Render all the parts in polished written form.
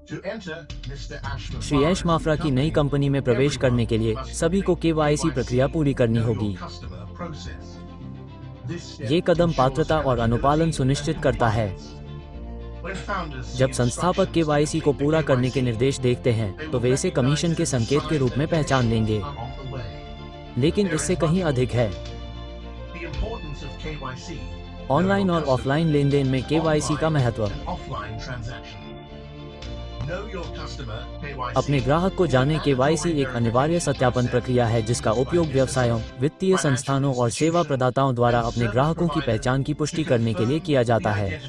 श्री ऐश माफ्रा की नई कंपनी में प्रवेश करने के लिए सभी को केवाईसी प्रक्रिया पूरी करनी होगी। ये कदम पात्रता और अनुपालन सुनिश्चित करता है। जब संस्थापक केवाईसी को पूरा करने के निर्देश देखते हैं तो वे इसे कमीशन के संकेत के रूप में पहचान लेंगे, लेकिन इससे कहीं अधिक है। ऑनलाइन और ऑफलाइन लेनदेन में केवाईसी का महत्व। अपने ग्राहक को जाने केवाईसी एक अनिवार्य सत्यापन प्रक्रिया है जिसका उपयोग व्यवसायों, वित्तीय संस्थानों और सेवा प्रदाताओं द्वारा अपने ग्राहकों की पहचान की पुष्टि करने के लिए किया जाता है।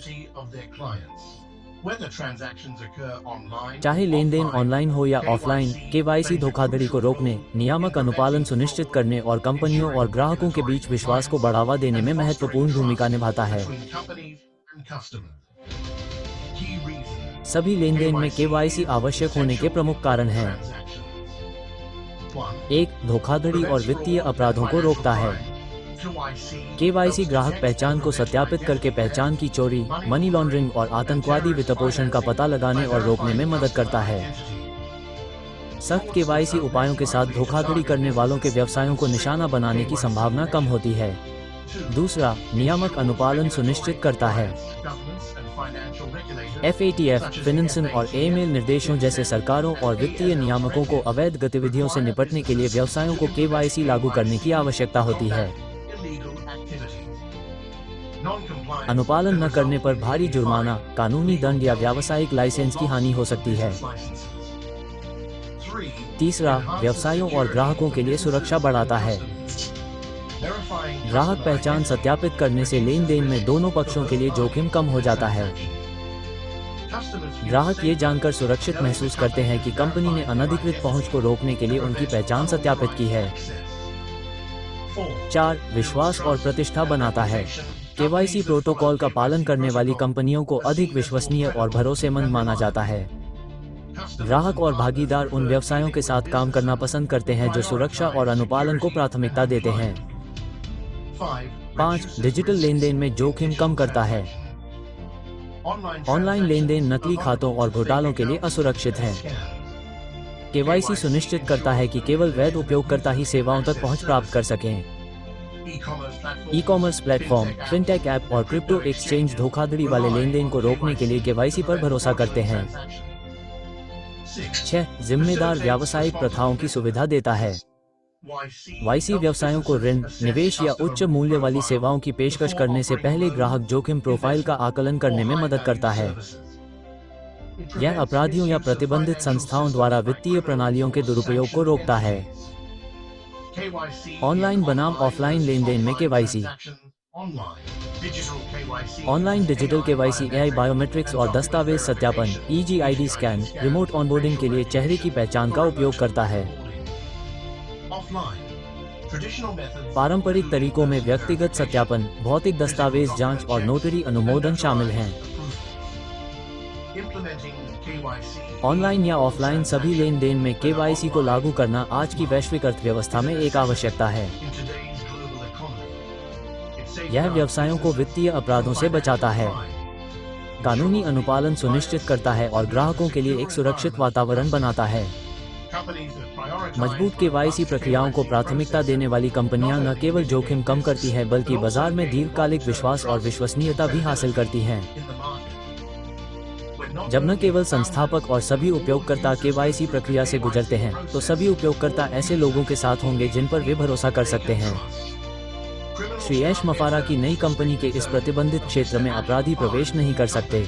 चाहे लेनदेन ऑनलाइन हो या ऑफलाइन, केवाईसी धोखाधड़ी को रोकने, नियामक अनुपालन सुनिश्चित करने और कंपनियों और ग्राहकों के बीच विश्वास को बढ़ावा देने में महत्वपूर्ण भूमिका निभाता है। सभी लेनदेन में केवाईसी आवश्यक होने के प्रमुख कारण हैं। 1. धोखाधड़ी और वित्तीय अपराधों को रोकता है। केवाईसी ग्राहक पहचान को सत्यापित करके पहचान की चोरी, मनी लॉन्ड्रिंग और आतंकवादी वित्तपोषण का पता लगाने और रोकने में मदद करता है। सख्त केवाईसी उपायों के साथ धोखाधड़ी करने वालों के व्यवसायों को निशाना बनाने की संभावना कम होती है। दूसरा, नियामक अनुपालन सुनिश्चित करता है। FATF, फिनन्सन और AML निर्देशों जैसे सरकारों और वित्तीय नियामकों को अवैध गतिविधियों से निपटने के लिए व्यवसायों को केवाईसी लागू करने की आवश्यकता होती है। अनुपालन न करने पर भारी जुर्माना, कानूनी दंड या व्यावसायिक लाइसेंस की हानि हो सकती है। तीसरा, व्यवसायों और ग्राहकों के लिए सुरक्षा बढ़ाता है। ग्राहक पहचान सत्यापित करने से लेनदेन में दोनों पक्षों के लिए जोखिम कम हो जाता है। ग्राहक ये जानकर सुरक्षित महसूस करते हैं कि कंपनी ने अनधिकृत पहुंच को रोकने के लिए उनकी पहचान सत्यापित की है। 4. विश्वास और प्रतिष्ठा बनाता है। केवाईसी प्रोटोकॉल का पालन करने वाली कंपनियों को अधिक विश्वसनीय और भरोसेमंद माना जाता है। ग्राहक और भागीदार उन व्यवसायों के साथ काम करना पसंद करते हैं जो सुरक्षा और अनुपालन को प्राथमिकता देते हैं। 5. डिजिटल लेनदेन में जोखिम कम करता है। ऑनलाइन लेनदेन नकली खातों और घोटालों के लिए असुरक्षित है। केवाईसी सुनिश्चित करता है कि केवल वैध उपयोगकर्ता ही सेवाओं तक पहुंच प्राप्त कर सकें। ई-कॉमर्स प्लेटफॉर्म, फिनटेक ऐप और क्रिप्टो एक्सचेंज धोखाधड़ी वाले लेनदेन को रोकने के लिए केवाईसी पर भरोसा करते हैं। 6. जिम्मेदार व्यावसायिक प्रथाओं की सुविधा देता है। वाईसी व्यवसायों को ऋण, निवेश या उच्च मूल्य वाली सेवाओं की पेशकश करने से पहले ग्राहक जोखिम प्रोफाइल का आकलन करने में मदद करता है। यह अपराधियों या प्रतिबंधित संस्थाओं द्वारा वित्तीय प्रणालियों के दुरुपयोग को रोकता है। ऑनलाइन बनाम ऑफलाइन लेनदेन में KYC. Online digital KYC AI biometrics और दस्तावेज सत्यापन EGID स्कैन, रिमोट ऑनबोर्डिंग के लिए चेहरे की पहचान का उपयोग करता है। पारंपरिक तरीकों में व्यक्तिगत सत्यापन, भौतिक दस्तावेज जांच और नोटरी अनुमोदन शामिल हैं। ऑनलाइन या ऑफलाइन सभी लेनदेन में केवाईसी को लागू करना आज की वैश्विक अर्थव्यवस्था में एक आवश्यकता है। यह व्यवसायों को वित्तीय अपराधों से बचाता है, कानूनी अनुपालन सुनिश्चित करता है और ग्राहकों के लिए एक सुरक्षित वातावरण बनाता है। मजबूत केवाईसी प्रक्रियाओं को प्राथमिकता देने वाली कंपनियां न केवल जोखिम कम करती हैं बल्कि बाजार में दीर्घकालिक विश्वास और विश्वसनीयता भी हासिल करती हैं। जब न केवल संस्थापक और सभी उपयोगकर्ता केवाईसी प्रक्रिया से गुजरते हैं, तो सभी उपयोगकर्ता ऐसे लोगों के साथ होंगे जिन पर वे भरोसा कर सकते हैं। श्री ऐश माफ्रा की नई कंपनी के इस प्रतिबंधित क्षेत्र में अपराधी प्रवेश नहीं कर सकते।